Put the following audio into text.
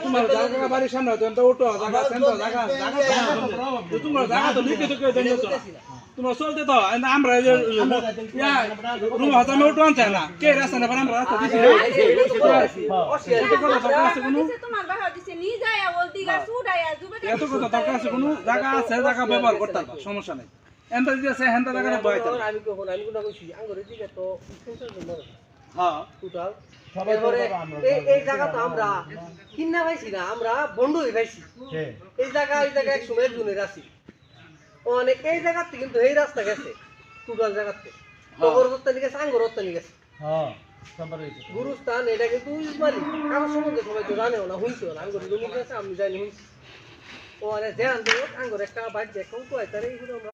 তোমার জায়গা বাড়ির সামনে উঠো জায়গা তোমার জায়গা তো লিখে তো তোমার চলতে তো আমরা রুম হাজামে উঠো আনছে না কে রাস্তা না আমরা রাস্তা দিছি এত কথা দরকার আছে কোনো জায়গা আছে জায়গা ব্যবহার করতে পারবা সমস্যা নাই এন্টা দিছে হেন্টা জায়গা বইতে আমি কোন কইছি আঙ্গুরে দিকে তো হ্যাঁ টোটাল সবাই এই জায়গা তো আমরা কিন্না পাইছি না আমরা বন্ধ হয়ে পাইছি এই জায়গা এক সময় জুনের আছি অনেক এই জায়গাতে কিন্তু এই রাস্তা গেছে টোটাল জায়গাতে খবরত্তানি গেছে আঙ্গুরত্তানি গেছে গুরুস্থান এটা কিন্তু ইসমাইল কারোর সম্বন্ধে সবাই তো জানেও না শুনছো না আঙ্গুর জমি গেছে আমি জানি শুনছি ও ধ্যান দেব আঙ্গুর একটা বাড়ি দেখো কয় তার